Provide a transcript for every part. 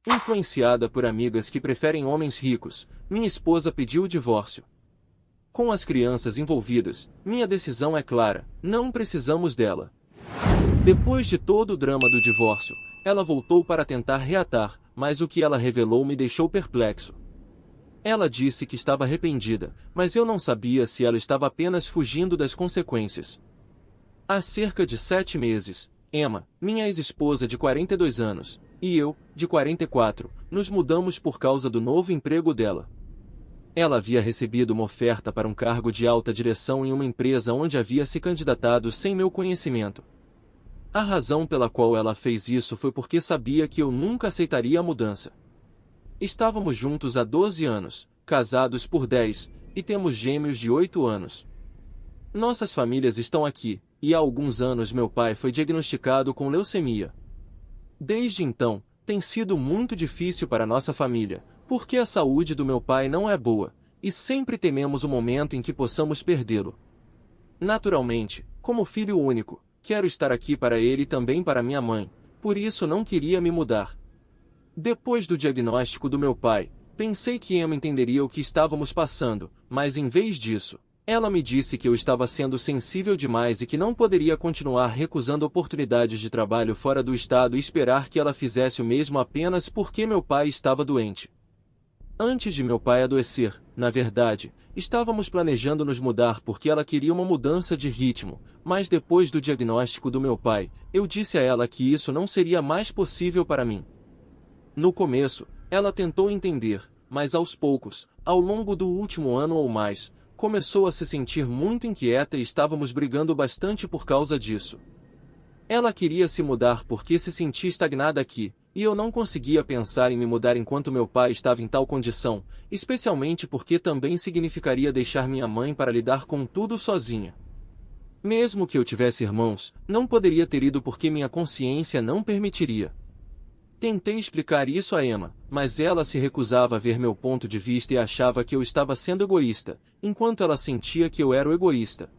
Influenciada por amigas que preferem homens ricos, minha esposa pediu o divórcio. Com as crianças envolvidas, minha decisão é clara: não precisamos dela. Depois de todo o drama do divórcio, ela voltou para tentar reatar, mas o que ela revelou me deixou perplexo. Ela disse que estava arrependida, mas eu não sabia se ela estava apenas fugindo das consequências. Há cerca de 7 meses, Emma, minha ex-esposa de 42 anos, e eu, de 44, nos mudamos por causa do novo emprego dela. Ela havia recebido uma oferta para um cargo de alta direção em uma empresa onde havia se candidatado sem meu conhecimento. A razão pela qual ela fez isso foi porque sabia que eu nunca aceitaria a mudança. Estávamos juntos há 12 anos, casados por 10, e temos gêmeos de 8 anos. Nossas famílias estão aqui, e há alguns anos meu pai foi diagnosticado com leucemia. Desde então, tem sido muito difícil para nossa família, porque a saúde do meu pai não é boa, e sempre tememos o momento em que possamos perdê-lo. Naturalmente, como filho único, quero estar aqui para ele e também para minha mãe, por isso não queria me mudar. Depois do diagnóstico do meu pai, pensei que Emma entenderia o que estávamos passando, mas em vez disso, ela me disse que eu estava sendo sensível demais e que não poderia continuar recusando oportunidades de trabalho fora do estado e esperar que ela fizesse o mesmo apenas porque meu pai estava doente. Antes de meu pai adoecer, na verdade, estávamos planejando nos mudar porque ela queria uma mudança de ritmo, mas depois do diagnóstico do meu pai, eu disse a ela que isso não seria mais possível para mim. No começo, ela tentou entender, mas aos poucos, ao longo do último ano ou mais, começou a se sentir muito inquieta e estávamos brigando bastante por causa disso. Ela queria se mudar porque se sentia estagnada aqui, e eu não conseguia pensar em me mudar enquanto meu pai estava em tal condição, especialmente porque também significaria deixar minha mãe para lidar com tudo sozinha. Mesmo que eu tivesse irmãos, não poderia ter ido porque minha consciência não permitiria. Tentei explicar isso a Emma, mas ela se recusava a ver meu ponto de vista e achava que eu estava sendo egoísta, enquanto ela sentia que eu era o egoísta.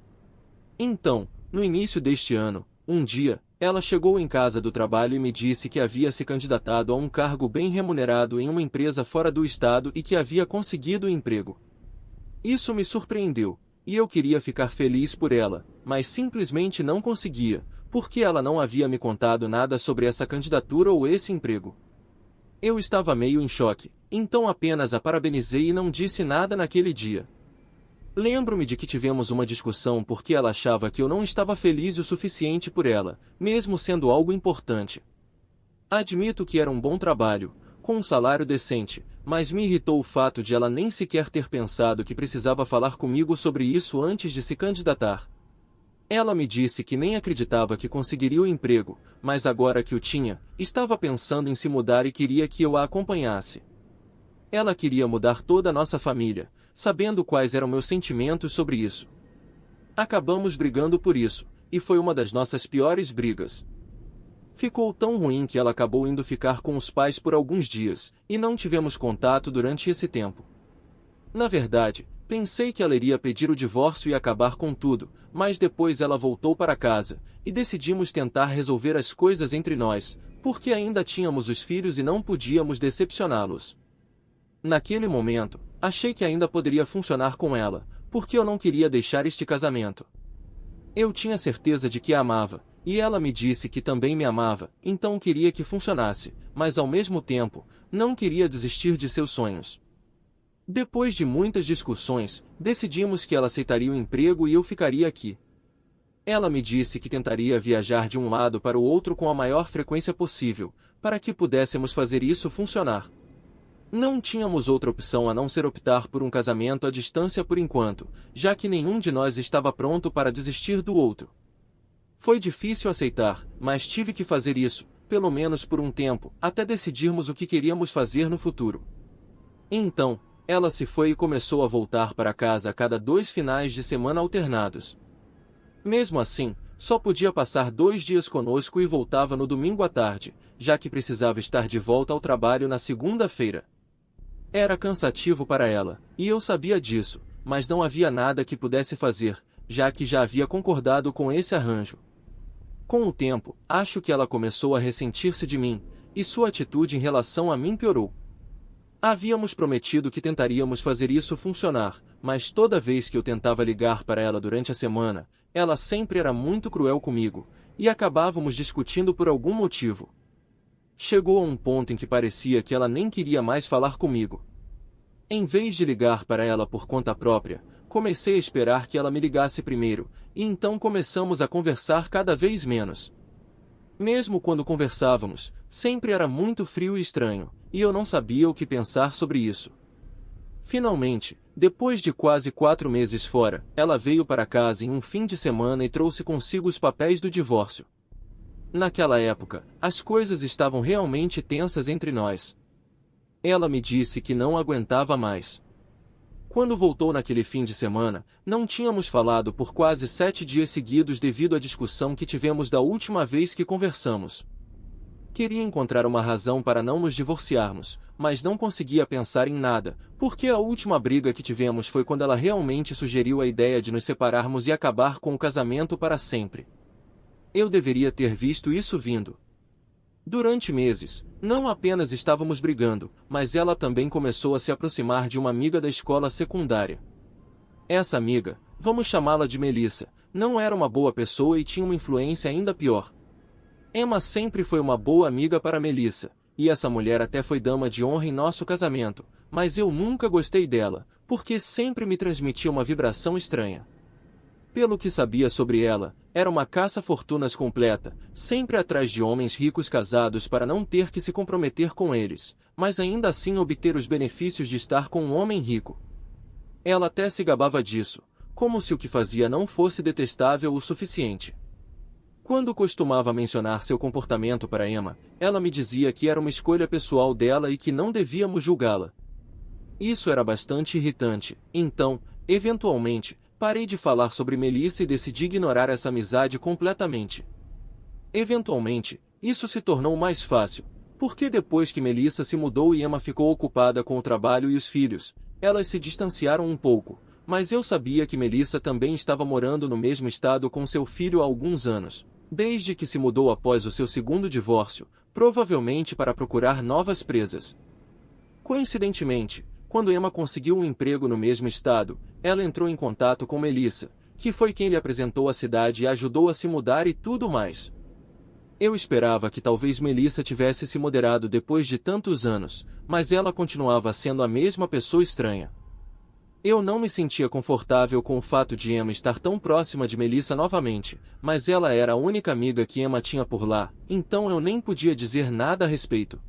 Então, no início deste ano, um dia, ela chegou em casa do trabalho e me disse que havia se candidatado a um cargo bem remunerado em uma empresa fora do estado e que havia conseguido o emprego. Isso me surpreendeu, e eu queria ficar feliz por ela, mas simplesmente não conseguia, porque ela não havia me contado nada sobre essa candidatura ou esse emprego. Eu estava meio em choque, então apenas a parabenizei e não disse nada naquele dia. Lembro-me de que tivemos uma discussão porque ela achava que eu não estava feliz o suficiente por ela, mesmo sendo algo importante. Admito que era um bom trabalho, com um salário decente, mas me irritou o fato de ela nem sequer ter pensado que precisava falar comigo sobre isso antes de se candidatar. Ela me disse que nem acreditava que conseguiria o emprego, mas agora que o tinha, estava pensando em se mudar e queria que eu a acompanhasse. Ela queria mudar toda a nossa família, sabendo quais eram meus sentimentos sobre isso. Acabamos brigando por isso, e foi uma das nossas piores brigas. Ficou tão ruim que ela acabou indo ficar com os pais por alguns dias, e não tivemos contato durante esse tempo. Na verdade, pensei que ela iria pedir o divórcio e acabar com tudo, mas depois ela voltou para casa, e decidimos tentar resolver as coisas entre nós, porque ainda tínhamos os filhos e não podíamos decepcioná-los. Naquele momento, achei que ainda poderia funcionar com ela, porque eu não queria deixar este casamento. Eu tinha certeza de que a amava, e ela me disse que também me amava, então queria que funcionasse, mas ao mesmo tempo, não queria desistir de seus sonhos. Depois de muitas discussões, decidimos que ela aceitaria o emprego e eu ficaria aqui. Ela me disse que tentaria viajar de um lado para o outro com a maior frequência possível, para que pudéssemos fazer isso funcionar. Não tínhamos outra opção a não ser optar por um casamento à distância por enquanto, já que nenhum de nós estava pronto para desistir do outro. Foi difícil aceitar, mas tive que fazer isso, pelo menos por um tempo, até decidirmos o que queríamos fazer no futuro. Então, ela se foi e começou a voltar para casa a cada 2 finais de semana alternados. Mesmo assim, só podia passar 2 dias conosco e voltava no domingo à tarde, já que precisava estar de volta ao trabalho na segunda-feira. Era cansativo para ela, e eu sabia disso, mas não havia nada que pudesse fazer, já que já havia concordado com esse arranjo. Com o tempo, acho que ela começou a ressentir-se de mim, e sua atitude em relação a mim piorou. Havíamos prometido que tentaríamos fazer isso funcionar, mas toda vez que eu tentava ligar para ela durante a semana, ela sempre era muito cruel comigo, e acabávamos discutindo por algum motivo. Chegou a um ponto em que parecia que ela nem queria mais falar comigo. Em vez de ligar para ela por conta própria, comecei a esperar que ela me ligasse primeiro, e então começamos a conversar cada vez menos. Mesmo quando conversávamos, sempre era muito frio e estranho, e eu não sabia o que pensar sobre isso. Finalmente, depois de quase 4 meses fora, ela veio para casa em um fim de semana e trouxe consigo os papéis do divórcio. Naquela época, as coisas estavam realmente tensas entre nós. Ela me disse que não aguentava mais. Quando voltou naquele fim de semana, não tínhamos falado por quase 7 dias seguidos devido à discussão que tivemos da última vez que conversamos. Queria encontrar uma razão para não nos divorciarmos, mas não conseguia pensar em nada, porque a última briga que tivemos foi quando ela realmente sugeriu a ideia de nos separarmos e acabar com o casamento para sempre. Eu deveria ter visto isso vindo. Durante meses, não apenas estávamos brigando, mas ela também começou a se aproximar de uma amiga da escola secundária. Essa amiga, vamos chamá-la de Melissa, não era uma boa pessoa e tinha uma influência ainda pior. Emma sempre foi uma boa amiga para Melissa, e essa mulher até foi dama de honra em nosso casamento, mas eu nunca gostei dela, porque sempre me transmitia uma vibração estranha. Pelo que sabia sobre ela, era uma caça-fortunas completa, sempre atrás de homens ricos casados para não ter que se comprometer com eles, mas ainda assim obter os benefícios de estar com um homem rico. Ela até se gabava disso, como se o que fazia não fosse detestável o suficiente. Quando costumava mencionar seu comportamento para Emma, ela me dizia que era uma escolha pessoal dela e que não devíamos julgá-la. Isso era bastante irritante, então, eventualmente, parei de falar sobre Melissa e decidi ignorar essa amizade completamente. Eventualmente, isso se tornou mais fácil, porque depois que Melissa se mudou e Emma ficou ocupada com o trabalho e os filhos, elas se distanciaram um pouco, mas eu sabia que Melissa também estava morando no mesmo estado com seu filho há alguns anos, desde que se mudou após o seu segundo divórcio, provavelmente para procurar novas presas. Coincidentemente, quando Emma conseguiu um emprego no mesmo estado, ela entrou em contato com Melissa, que foi quem lhe apresentou a cidade e a ajudou a se mudar e tudo mais. Eu esperava que talvez Melissa tivesse se moderado depois de tantos anos, mas ela continuava sendo a mesma pessoa estranha. Eu não me sentia confortável com o fato de Emma estar tão próxima de Melissa novamente, mas ela era a única amiga que Emma tinha por lá, então eu nem podia dizer nada a respeito.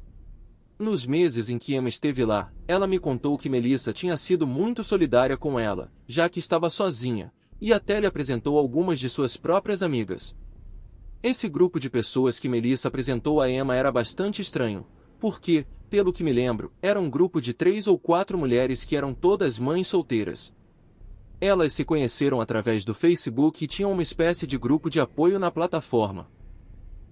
Nos meses em que Emma esteve lá, ela me contou que Melissa tinha sido muito solidária com ela, já que estava sozinha, e até lhe apresentou algumas de suas próprias amigas. Esse grupo de pessoas que Melissa apresentou a Emma era bastante estranho, porque, pelo que me lembro, era um grupo de 3 ou 4 mulheres que eram todas mães solteiras. Elas se conheceram através do Facebook e tinham uma espécie de grupo de apoio na plataforma.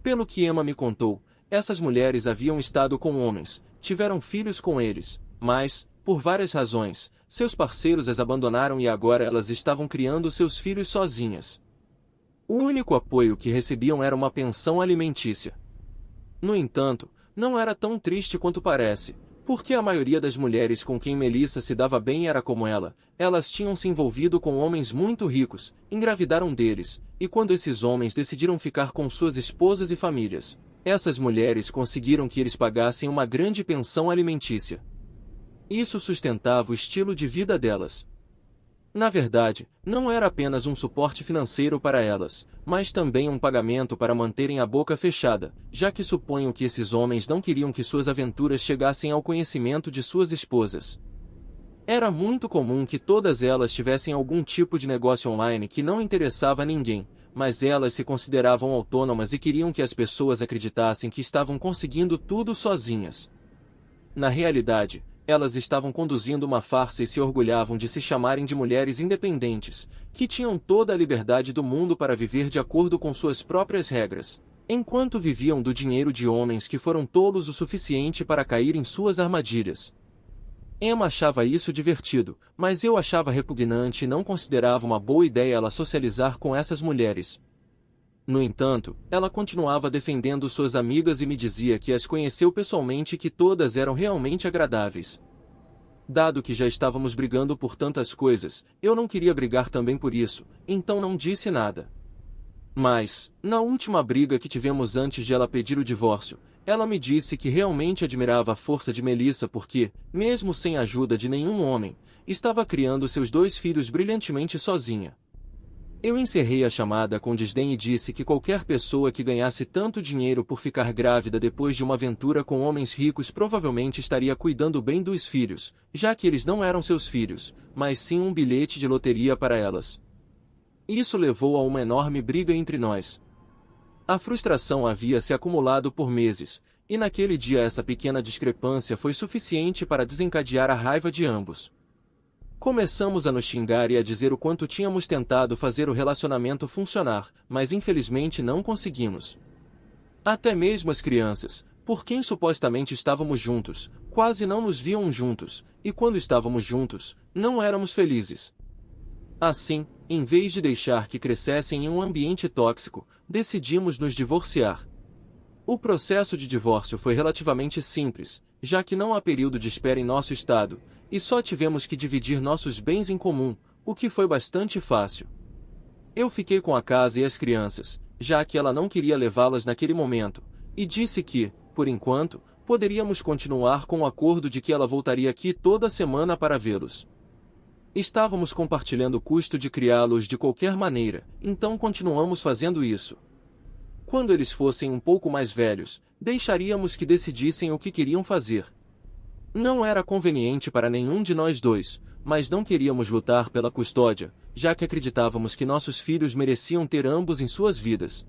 Pelo que Emma me contou, essas mulheres haviam estado com homens, tiveram filhos com eles, mas, por várias razões, seus parceiros as abandonaram e agora elas estavam criando seus filhos sozinhas. O único apoio que recebiam era uma pensão alimentícia. No entanto, não era tão triste quanto parece, porque a maioria das mulheres com quem Melissa se dava bem era como ela, elas tinham se envolvido com homens muito ricos, engravidaram deles, e quando esses homens decidiram ficar com suas esposas e famílias, essas mulheres conseguiram que eles pagassem uma grande pensão alimentícia. Isso sustentava o estilo de vida delas. Na verdade, não era apenas um suporte financeiro para elas, mas também um pagamento para manterem a boca fechada, já que suponho que esses homens não queriam que suas aventuras chegassem ao conhecimento de suas esposas. Era muito comum que todas elas tivessem algum tipo de negócio online que não interessava a ninguém, mas elas se consideravam autônomas e queriam que as pessoas acreditassem que estavam conseguindo tudo sozinhas. Na realidade, elas estavam conduzindo uma farsa e se orgulhavam de se chamarem de mulheres independentes, que tinham toda a liberdade do mundo para viver de acordo com suas próprias regras, enquanto viviam do dinheiro de homens que foram tolos o suficiente para cair em suas armadilhas. Emma achava isso divertido, mas eu achava repugnante e não considerava uma boa ideia ela socializar com essas mulheres. No entanto, ela continuava defendendo suas amigas e me dizia que as conheceu pessoalmente e que todas eram realmente agradáveis. Dado que já estávamos brigando por tantas coisas, eu não queria brigar também por isso, então não disse nada. Mas, na última briga que tivemos antes de ela pedir o divórcio, ela me disse que realmente admirava a força de Melissa porque, mesmo sem a ajuda de nenhum homem, estava criando seus 2 filhos brilhantemente sozinha. Eu encerrei a chamada com desdém e disse que qualquer pessoa que ganhasse tanto dinheiro por ficar grávida depois de uma aventura com homens ricos provavelmente estaria cuidando bem dos filhos, já que eles não eram seus filhos, mas sim um bilhete de loteria para elas. Isso levou a uma enorme briga entre nós. A frustração havia se acumulado por meses, e naquele dia essa pequena discrepância foi suficiente para desencadear a raiva de ambos. Começamos a nos xingar e a dizer o quanto tínhamos tentado fazer o relacionamento funcionar, mas infelizmente não conseguimos. Até mesmo as crianças, por quem supostamente estávamos juntos, quase não nos viam juntos, e quando estávamos juntos, não éramos felizes. Assim, em vez de deixar que crescessem em um ambiente tóxico, decidimos nos divorciar. O processo de divórcio foi relativamente simples, já que não há período de espera em nosso estado, e só tivemos que dividir nossos bens em comum, o que foi bastante fácil. Eu fiquei com a casa e as crianças, já que ela não queria levá-las naquele momento, e disse que, por enquanto, poderíamos continuar com o acordo de que ela voltaria aqui toda semana para vê-los. Estávamos compartilhando o custo de criá-los de qualquer maneira, então continuamos fazendo isso. Quando eles fossem um pouco mais velhos, deixaríamos que decidissem o que queriam fazer. Não era conveniente para nenhum de nós dois, mas não queríamos lutar pela custódia, já que acreditávamos que nossos filhos mereciam ter ambos em suas vidas.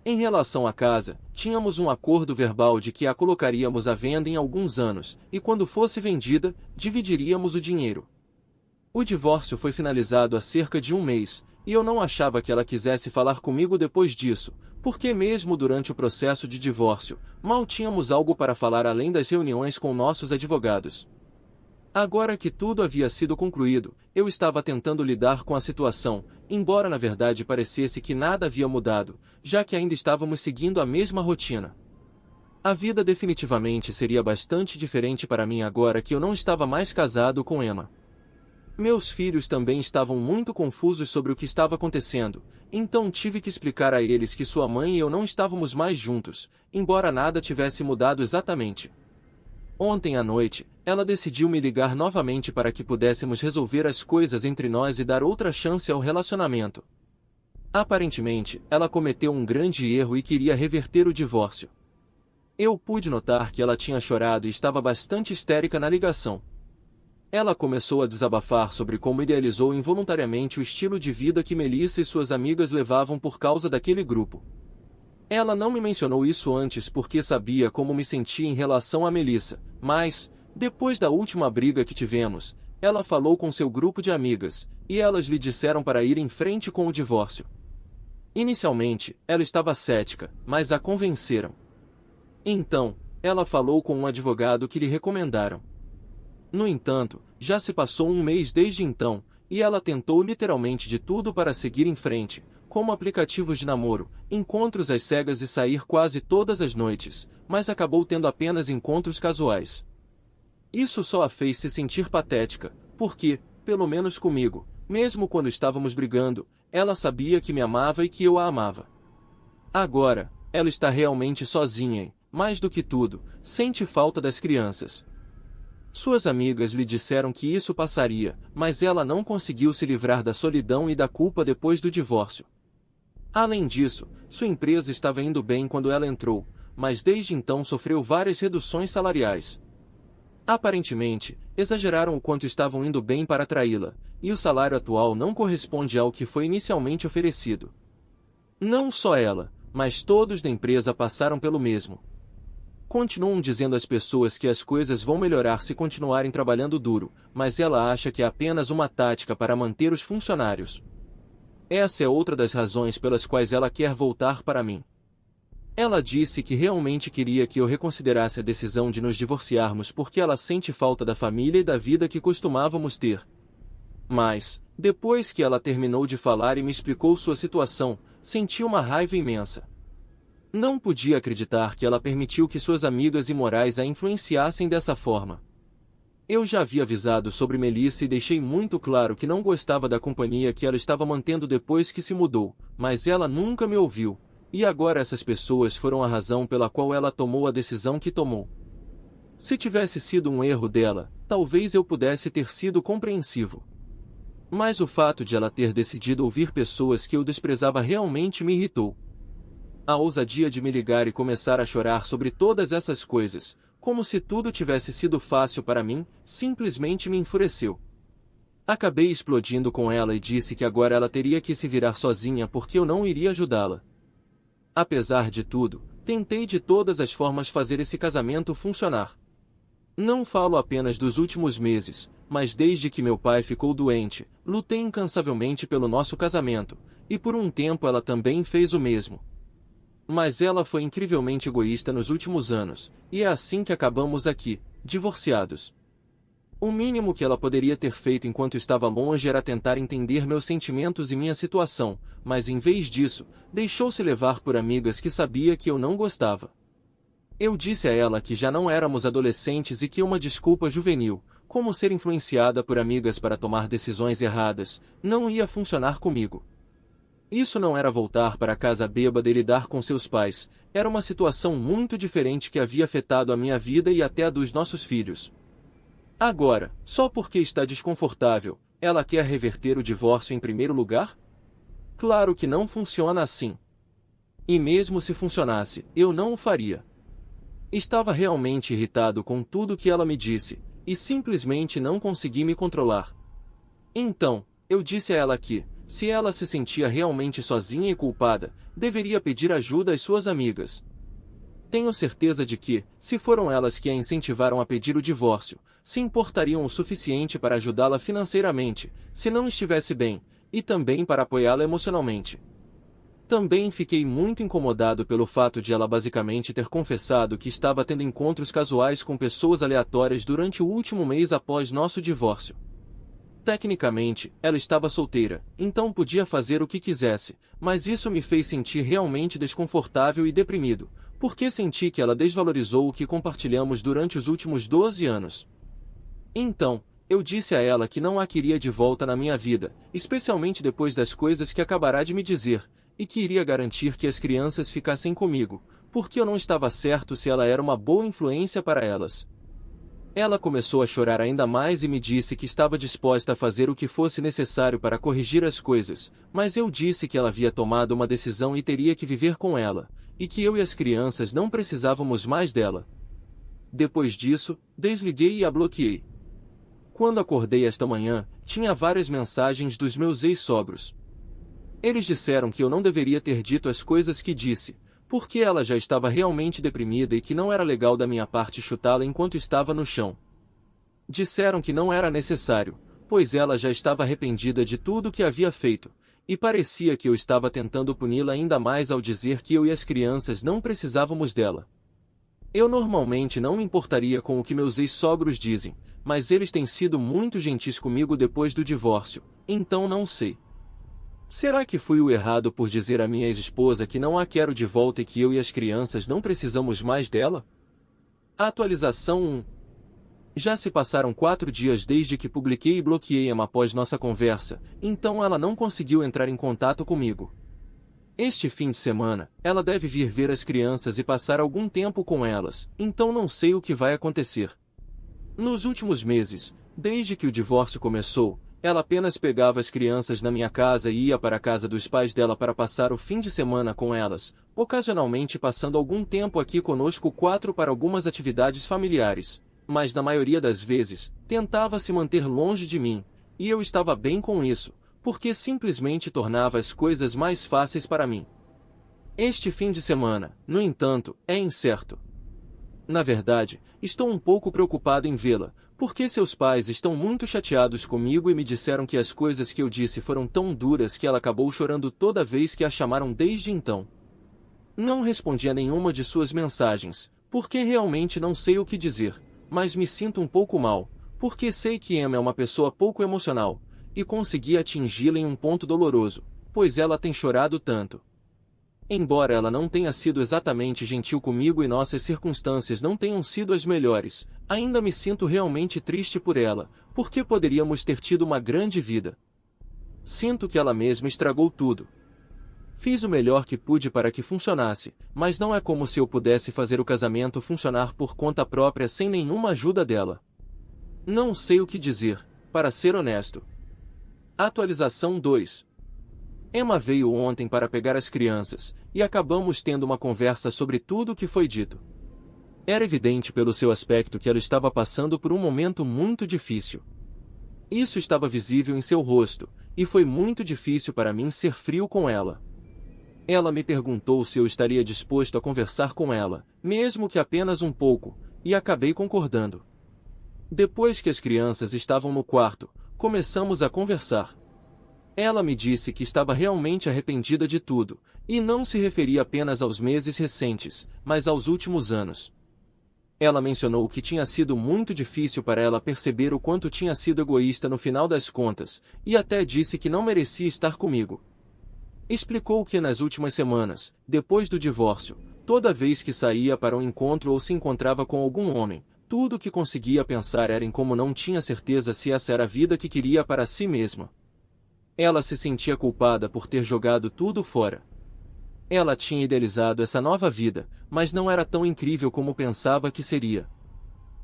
Em relação à casa, tínhamos um acordo verbal de que a colocaríamos à venda em alguns anos, e quando fosse vendida, dividiríamos o dinheiro. O divórcio foi finalizado há cerca de um mês, e eu não achava que ela quisesse falar comigo depois disso, porque mesmo durante o processo de divórcio, mal tínhamos algo para falar além das reuniões com nossos advogados. Agora que tudo havia sido concluído, eu estava tentando lidar com a situação, embora na verdade parecesse que nada havia mudado, já que ainda estávamos seguindo a mesma rotina. A vida definitivamente seria bastante diferente para mim agora que eu não estava mais casado com Emma. Meus filhos também estavam muito confusos sobre o que estava acontecendo, então tive que explicar a eles que sua mãe e eu não estávamos mais juntos, embora nada tivesse mudado exatamente. Ontem à noite, ela decidiu me ligar novamente para que pudéssemos resolver as coisas entre nós e dar outra chance ao relacionamento. Aparentemente, ela cometeu um grande erro e queria reverter o divórcio. Eu pude notar que ela tinha chorado e estava bastante histérica na ligação. Ela começou a desabafar sobre como idealizou involuntariamente o estilo de vida que Melissa e suas amigas levavam por causa daquele grupo. Ela não me mencionou isso antes porque sabia como me sentia em relação a Melissa, mas, depois da última briga que tivemos, ela falou com seu grupo de amigas, e elas lhe disseram para ir em frente com o divórcio. Inicialmente, ela estava cética, mas a convenceram. Então, ela falou com um advogado que lhe recomendaram. No entanto, já se passou um mês desde então, e ela tentou literalmente de tudo para seguir em frente, como aplicativos de namoro, encontros às cegas e sair quase todas as noites, mas acabou tendo apenas encontros casuais. Isso só a fez se sentir patética, porque, pelo menos comigo, mesmo quando estávamos brigando, ela sabia que me amava e que eu a amava. Agora, ela está realmente sozinha e, mais do que tudo, sente falta das crianças. Suas amigas lhe disseram que isso passaria, mas ela não conseguiu se livrar da solidão e da culpa depois do divórcio. Além disso, sua empresa estava indo bem quando ela entrou, mas desde então sofreu várias reduções salariais. Aparentemente, exageraram o quanto estavam indo bem para atraí-la, e o salário atual não corresponde ao que foi inicialmente oferecido. Não só ela, mas todos da empresa passaram pelo mesmo. Continuam dizendo às pessoas que as coisas vão melhorar se continuarem trabalhando duro, mas ela acha que é apenas uma tática para manter os funcionários. Essa é outra das razões pelas quais ela quer voltar para mim. Ela disse que realmente queria que eu reconsiderasse a decisão de nos divorciarmos porque ela sente falta da família e da vida que costumávamos ter. Mas, depois que ela terminou de falar e me explicou sua situação, senti uma raiva imensa. Não podia acreditar que ela permitiu que suas amigas imorais a influenciassem dessa forma. Eu já havia avisado sobre Melissa e deixei muito claro que não gostava da companhia que ela estava mantendo depois que se mudou, mas ela nunca me ouviu, e agora essas pessoas foram a razão pela qual ela tomou a decisão que tomou. Se tivesse sido um erro dela, talvez eu pudesse ter sido compreensivo. Mas o fato de ela ter decidido ouvir pessoas que eu desprezava realmente me irritou. A ousadia de me ligar e começar a chorar sobre todas essas coisas, como se tudo tivesse sido fácil para mim, simplesmente me enfureceu. Acabei explodindo com ela e disse que agora ela teria que se virar sozinha porque eu não iria ajudá-la. Apesar de tudo, tentei de todas as formas fazer esse casamento funcionar. Não falo apenas dos últimos meses, mas desde que meu pai ficou doente, lutei incansavelmente pelo nosso casamento, e por um tempo ela também fez o mesmo. Mas ela foi incrivelmente egoísta nos últimos anos, e é assim que acabamos aqui, divorciados. O mínimo que ela poderia ter feito enquanto estava longe era tentar entender meus sentimentos e minha situação, mas em vez disso, deixou-se levar por amigas que sabia que eu não gostava. Eu disse a ela que já não éramos adolescentes e que uma desculpa juvenil, como ser influenciada por amigas para tomar decisões erradas, não ia funcionar comigo. Isso não era voltar para casa bêbada e lidar com seus pais, era uma situação muito diferente que havia afetado a minha vida e até a dos nossos filhos. Agora, só porque está desconfortável, ela quer reverter o divórcio em primeiro lugar? Claro que não funciona assim. E mesmo se funcionasse, eu não o faria. Estava realmente irritado com tudo que ela me disse, e simplesmente não consegui me controlar. Então, eu disse a ela que, se ela se sentia realmente sozinha e culpada, deveria pedir ajuda às suas amigas. Tenho certeza de que, se foram elas que a incentivaram a pedir o divórcio, se importariam o suficiente para ajudá-la financeiramente, se não estivesse bem, e também para apoiá-la emocionalmente. Também fiquei muito incomodado pelo fato de ela basicamente ter confessado que estava tendo encontros casuais com pessoas aleatórias durante o último mês após nosso divórcio. Tecnicamente, ela estava solteira, então podia fazer o que quisesse, mas isso me fez sentir realmente desconfortável e deprimido, porque senti que ela desvalorizou o que compartilhamos durante os últimos 12 anos. Então, eu disse a ela que não a queria de volta na minha vida, especialmente depois das coisas que acabará de me dizer, e que iria garantir que as crianças ficassem comigo, porque eu não estava certo se ela era uma boa influência para elas. Ela começou a chorar ainda mais e me disse que estava disposta a fazer o que fosse necessário para corrigir as coisas, mas eu disse que ela havia tomado uma decisão e teria que viver com ela, e que eu e as crianças não precisávamos mais dela. Depois disso, desliguei e a bloqueei. Quando acordei esta manhã, tinha várias mensagens dos meus ex-sogros. Eles disseram que eu não deveria ter dito as coisas que disse, porque ela já estava realmente deprimida e que não era legal da minha parte chutá-la enquanto estava no chão. Disseram que não era necessário, pois ela já estava arrependida de tudo o que havia feito, e parecia que eu estava tentando puni-la ainda mais ao dizer que eu e as crianças não precisávamos dela. Eu normalmente não me importaria com o que meus ex-sogros dizem, mas eles têm sido muito gentis comigo depois do divórcio, então não sei. Será que fui o errado por dizer à minha ex-esposa que não a quero de volta e que eu e as crianças não precisamos mais dela? Atualização 1. Já se passaram 4 dias desde que publiquei e bloqueei Emma após nossa conversa, então ela não conseguiu entrar em contato comigo. Este fim de semana, ela deve vir ver as crianças e passar algum tempo com elas, então não sei o que vai acontecer. Nos últimos meses, desde que o divórcio começou, ela apenas pegava as crianças na minha casa e ia para a casa dos pais dela para passar o fim de semana com elas, ocasionalmente passando algum tempo aqui conosco 4 para algumas atividades familiares, mas na maioria das vezes, tentava se manter longe de mim, e eu estava bem com isso, porque simplesmente tornava as coisas mais fáceis para mim. Este fim de semana, no entanto, é incerto. Na verdade, estou um pouco preocupado em vê-la, porque seus pais estão muito chateados comigo e me disseram que as coisas que eu disse foram tão duras que ela acabou chorando toda vez que a chamaram desde então. Não respondi a nenhuma de suas mensagens, porque realmente não sei o que dizer, mas me sinto um pouco mal, porque sei que Emma é uma pessoa pouco emocional, e consegui atingi-la em um ponto doloroso, pois ela tem chorado tanto. Embora ela não tenha sido exatamente gentil comigo e nossas circunstâncias não tenham sido as melhores, ainda me sinto realmente triste por ela, porque poderíamos ter tido uma grande vida. Sinto que ela mesma estragou tudo. Fiz o melhor que pude para que funcionasse, mas não é como se eu pudesse fazer o casamento funcionar por conta própria sem nenhuma ajuda dela. Não sei o que dizer, para ser honesto. Atualização 2. Emma veio ontem para pegar as crianças, e acabamos tendo uma conversa sobre tudo o que foi dito. Era evidente pelo seu aspecto que ela estava passando por um momento muito difícil. Isso estava visível em seu rosto, e foi muito difícil para mim ser frio com ela. Ela me perguntou se eu estaria disposto a conversar com ela, mesmo que apenas um pouco, e acabei concordando. Depois que as crianças estavam no quarto, começamos a conversar. Ela me disse que estava realmente arrependida de tudo, e não se referia apenas aos meses recentes, mas aos últimos anos. Ela mencionou que tinha sido muito difícil para ela perceber o quanto tinha sido egoísta no final das contas, e até disse que não merecia estar comigo. Explicou que nas últimas semanas, depois do divórcio, toda vez que saía para um encontro ou se encontrava com algum homem, tudo o que conseguia pensar era em como não tinha certeza se essa era a vida que queria para si mesma. Ela se sentia culpada por ter jogado tudo fora. Ela tinha idealizado essa nova vida, mas não era tão incrível como pensava que seria.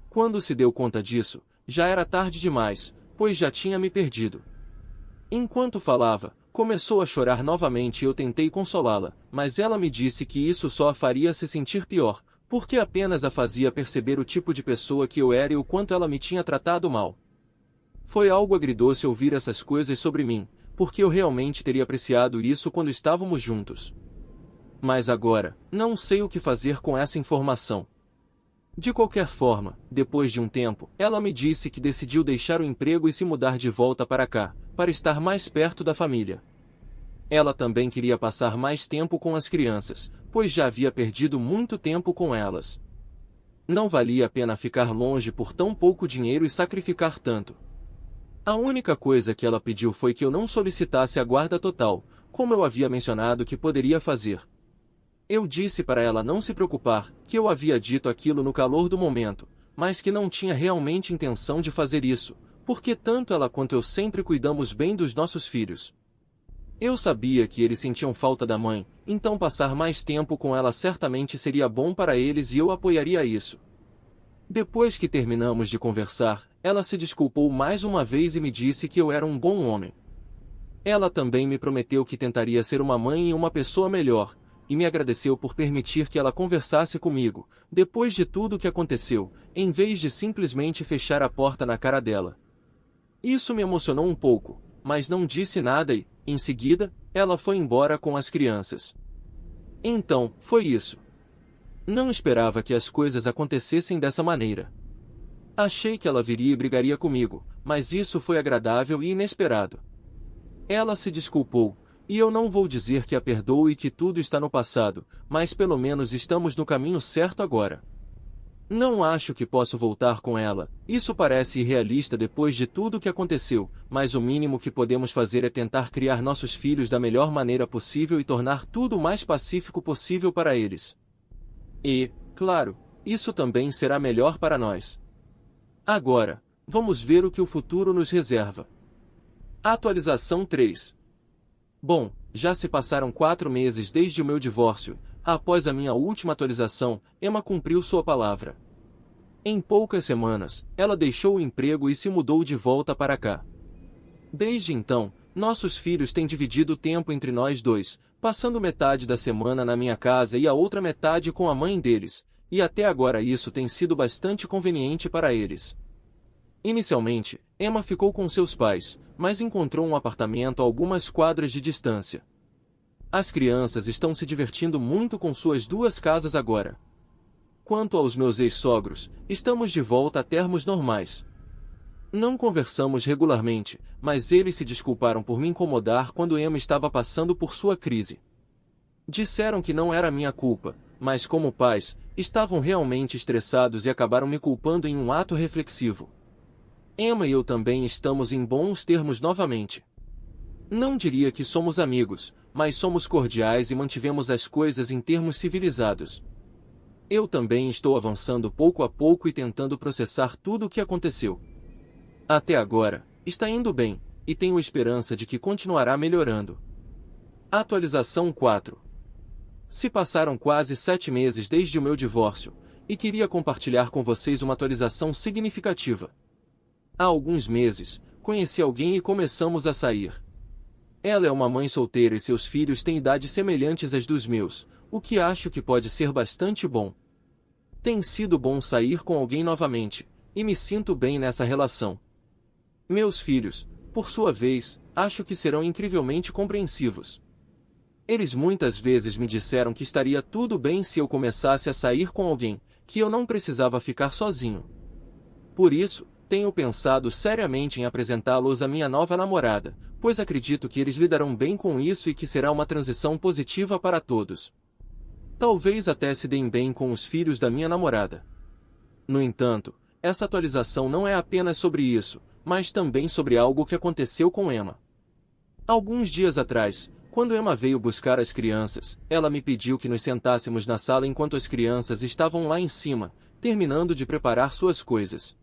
Quando se deu conta disso, já era tarde demais, pois já tinha me perdido. Enquanto falava, começou a chorar novamente e eu tentei consolá-la, mas ela me disse que isso só a faria se sentir pior, porque apenas a fazia perceber o tipo de pessoa que eu era e o quanto ela me tinha tratado mal. Foi algo agridoce ouvir essas coisas sobre mim, porque eu realmente teria apreciado isso quando estávamos juntos. Mas agora, não sei o que fazer com essa informação. De qualquer forma, depois de um tempo, ela me disse que decidiu deixar o emprego e se mudar de volta para cá, para estar mais perto da família. Ela também queria passar mais tempo com as crianças, pois já havia perdido muito tempo com elas. Não valia a pena ficar longe por tão pouco dinheiro e sacrificar tanto. A única coisa que ela pediu foi que eu não solicitasse a guarda total, como eu havia mencionado que poderia fazer. Eu disse para ela não se preocupar, que eu havia dito aquilo no calor do momento, mas que não tinha realmente intenção de fazer isso, porque tanto ela quanto eu sempre cuidamos bem dos nossos filhos. Eu sabia que eles sentiam falta da mãe, então passar mais tempo com ela certamente seria bom para eles e eu apoiaria isso. Depois que terminamos de conversar, ela se desculpou mais uma vez e me disse que eu era um bom homem. Ela também me prometeu que tentaria ser uma mãe e uma pessoa melhor, e me agradeceu por permitir que ela conversasse comigo, depois de tudo o que aconteceu, em vez de simplesmente fechar a porta na cara dela. Isso me emocionou um pouco, mas não disse nada e, em seguida, ela foi embora com as crianças. Então, foi isso. Não esperava que as coisas acontecessem dessa maneira. Achei que ela viria e brigaria comigo, mas isso foi agradável e inesperado. Ela se desculpou, e eu não vou dizer que a perdoo e que tudo está no passado, mas pelo menos estamos no caminho certo agora. Não acho que posso voltar com ela, isso parece irrealista depois de tudo o que aconteceu, mas o mínimo que podemos fazer é tentar criar nossos filhos da melhor maneira possível e tornar tudo o mais pacífico possível para eles. E, claro, isso também será melhor para nós. Agora, vamos ver o que o futuro nos reserva. Atualização 3. Bom, já se passaram 4 meses desde o meu divórcio. Após a minha última atualização, Emma cumpriu sua palavra. Em poucas semanas, ela deixou o emprego e se mudou de volta para cá. Desde então, nossos filhos têm dividido o tempo entre nós dois, passando metade da semana na minha casa e a outra metade com a mãe deles, e até agora isso tem sido bastante conveniente para eles. Inicialmente, Emma ficou com seus pais, mas encontrou um apartamento a algumas quadras de distância. As crianças estão se divertindo muito com suas 2 casas agora. Quanto aos meus ex-sogros, estamos de volta a termos normais. Não conversamos regularmente, mas eles se desculparam por me incomodar quando Emma estava passando por sua crise. Disseram que não era minha culpa, mas como pais, estavam realmente estressados e acabaram me culpando em um ato reflexivo. Emma e eu também estamos em bons termos novamente. Não diria que somos amigos, mas somos cordiais e mantivemos as coisas em termos civilizados. Eu também estou avançando pouco a pouco e tentando processar tudo o que aconteceu. Até agora, está indo bem, e tenho esperança de que continuará melhorando. Atualização 4. Se passaram quase 7 meses desde o meu divórcio, e queria compartilhar com vocês uma atualização significativa. Há alguns meses, conheci alguém e começamos a sair. Ela é uma mãe solteira e seus filhos têm idades semelhantes às dos meus, o que acho que pode ser bastante bom. Tem sido bom sair com alguém novamente, e me sinto bem nessa relação. Meus filhos, por sua vez, acho que serão incrivelmente compreensivos. Eles muitas vezes me disseram que estaria tudo bem se eu começasse a sair com alguém, que eu não precisava ficar sozinho. Por isso, tenho pensado seriamente em apresentá-los à minha nova namorada, pois acredito que eles lidarão bem com isso e que será uma transição positiva para todos. Talvez até se deem bem com os filhos da minha namorada. No entanto, essa atualização não é apenas sobre isso, mas também sobre algo que aconteceu com Emma. Alguns dias atrás, quando Emma veio buscar as crianças, ela me pediu que nos sentássemos na sala enquanto as crianças estavam lá em cima, terminando de preparar suas coisas.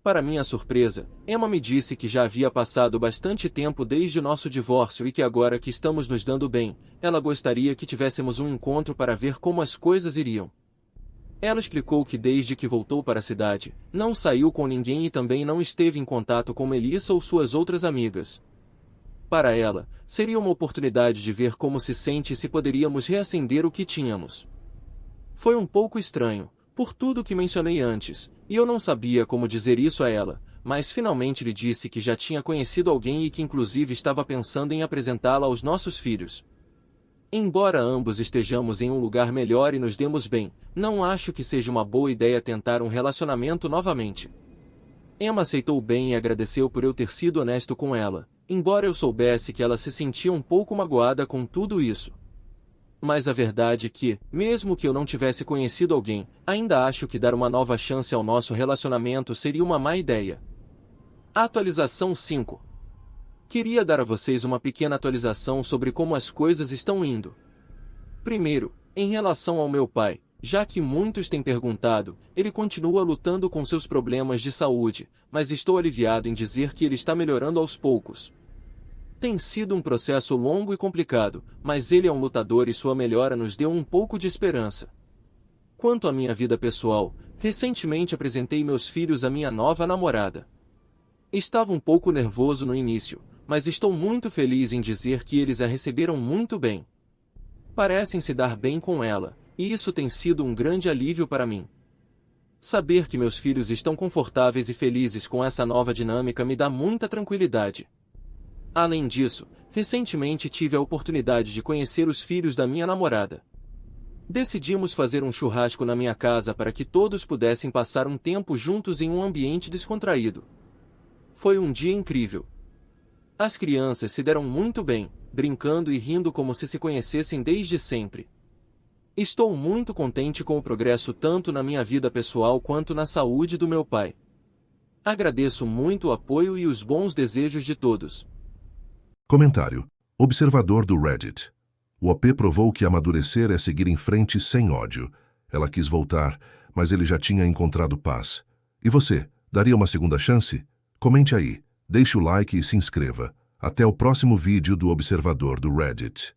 Para minha surpresa, Emma me disse que já havia passado bastante tempo desde o nosso divórcio e que agora que estamos nos dando bem, ela gostaria que tivéssemos um encontro para ver como as coisas iriam. Ela explicou que desde que voltou para a cidade, não saiu com ninguém e também não esteve em contato com Melissa ou suas outras amigas. Para ela, seria uma oportunidade de ver como se sente e se poderíamos reacender o que tínhamos. Foi um pouco estranho, por tudo que mencionei antes, e eu não sabia como dizer isso a ela, mas finalmente lhe disse que já tinha conhecido alguém e que inclusive estava pensando em apresentá-la aos nossos filhos. Embora ambos estejamos em um lugar melhor e nos demos bem, não acho que seja uma boa ideia tentar um relacionamento novamente. Emma aceitou bem e agradeceu por eu ter sido honesto com ela, embora eu soubesse que ela se sentia um pouco magoada com tudo isso. Mas a verdade é que, mesmo que eu não tivesse conhecido alguém, ainda acho que dar uma nova chance ao nosso relacionamento seria uma má ideia. Atualização 5. Queria dar a vocês uma pequena atualização sobre como as coisas estão indo. Primeiro, em relação ao meu pai, já que muitos têm perguntado, ele continua lutando com seus problemas de saúde, mas estou aliviado em dizer que ele está melhorando aos poucos. Tem sido um processo longo e complicado, mas ele é um lutador e sua melhora nos deu um pouco de esperança. Quanto à minha vida pessoal, recentemente apresentei meus filhos à minha nova namorada. Estava um pouco nervoso no início, mas estou muito feliz em dizer que eles a receberam muito bem. Parecem se dar bem com ela, e isso tem sido um grande alívio para mim. Saber que meus filhos estão confortáveis e felizes com essa nova dinâmica me dá muita tranquilidade. Além disso, recentemente tive a oportunidade de conhecer os filhos da minha namorada. Decidimos fazer um churrasco na minha casa para que todos pudessem passar um tempo juntos em um ambiente descontraído. Foi um dia incrível. As crianças se deram muito bem, brincando e rindo como se conhecessem desde sempre. Estou muito contente com o progresso tanto na minha vida pessoal quanto na saúde do meu pai. Agradeço muito o apoio e os bons desejos de todos. Comentário. Observador do Reddit. O OP provou que amadurecer é seguir em frente sem ódio. Ela quis voltar, mas ele já tinha encontrado paz. E você, daria uma segunda chance? Comente aí, deixe o like e se inscreva. Até o próximo vídeo do Observador do Reddit.